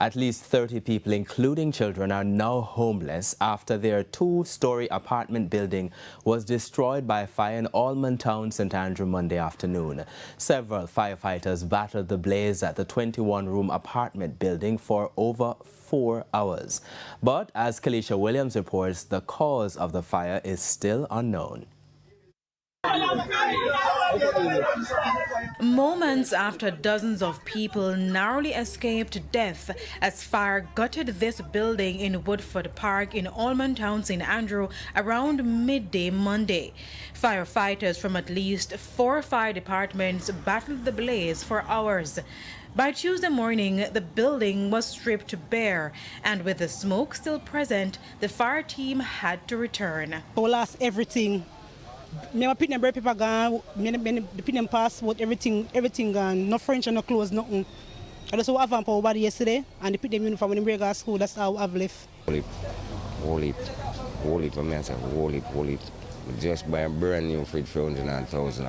At least 30 people, including children, are now homeless after their two-story apartment building was destroyed by a fire in Allman town, St. Andrew, Monday afternoon. Several firefighters battled the blaze at the 21-room apartment building for over 4 hours. But as Kalisha Williams reports, the cause of the fire is still unknown. Moments after dozens of people narrowly escaped death as fire gutted this building in Woodford Park in Allman Town, St. Andrew around midday Monday. Firefighters from at least 4 fire departments battled the blaze for hours. By Tuesday morning, the building was stripped bare, and with the smoke still present, the fire team had to return. We lost everything. My put them paper gone, the put them passport, everything gone. No furniture, no clothes, nothing. I just have them for body yesterday, and they put them uniform when they break out school. That's how I've left. Whole heap for me. I say whole heap. Just buy a brand new fridge for 100,000.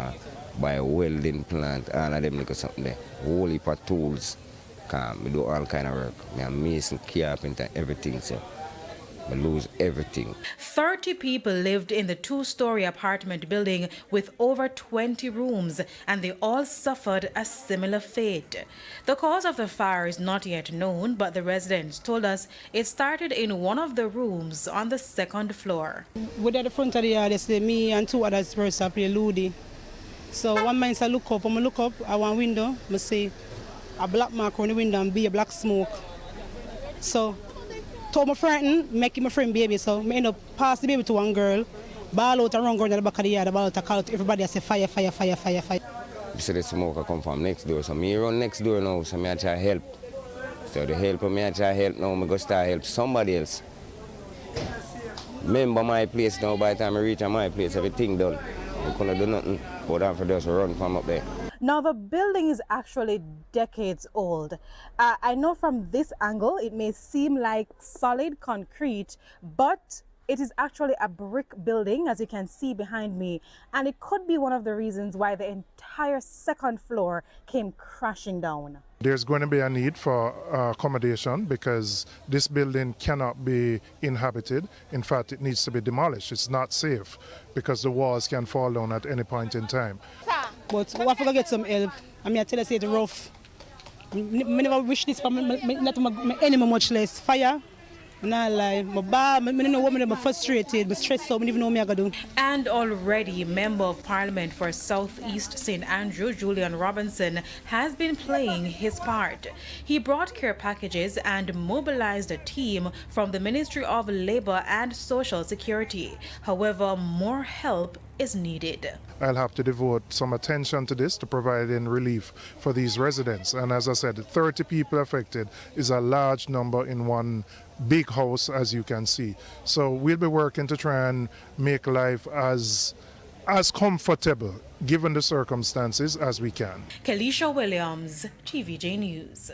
Buy a welding plant, all of them like something there. Whole heap of tools. We do all kind of work. I'm mason, carpenter, everything. So I lose everything. 30 people lived in the 2-story apartment building with over 20 rooms, and they all suffered a similar fate. The cause of the fire is not yet known, but the residents told us it started in one of the rooms on the 2nd floor. We're at the front of the yard yesterday, me and 2 others person play Ludi. So one man said look up, when I look up at one window, I see a black mark on the window and be a black smoke. So told my friend, making my friend baby, so I end up pass the baby to one girl, ball out and run going to the back of the yard, ball out and call out everybody, I say fire, fire, fire, fire, fire. You see the smoke come from next door, so me run next door now, so I try to help. So the help me, I try to help now, I go start help somebody else. Remember my place now, by the time I reach my place, everything done. I couldn't do nothing, but after just run from up there. Now, the building is actually decades old. I know from this angle, it may seem like solid concrete, but it is actually a brick building, as you can see behind me. And it could be one of the reasons why the entire 2nd floor came crashing down. There's going to be a need for accommodation because this building cannot be inhabited. In fact, it needs to be demolished. It's not safe because the walls can fall down at any point in time. But we have to get some help. I mean, I tell you, it's rough. I never wish this for not my enemy, much less fire. Not lie. My bad, I don't know what I'm frustrated, I'm stressed out, I don't even know what I'm going to do. And already, Member of Parliament for Southeast St. Andrew, Julian Robinson, has been playing his part. He brought care packages and mobilized a team from the Ministry of Labour and Social Security. However, more help is needed. I'll have to devote some attention to this to providing relief for these residents. And as I said, 30 people affected is a large number in one big house, as you can see. So we'll be working to try and make life as comfortable, given the circumstances, as we can. Kalisha Williams, TVJ News.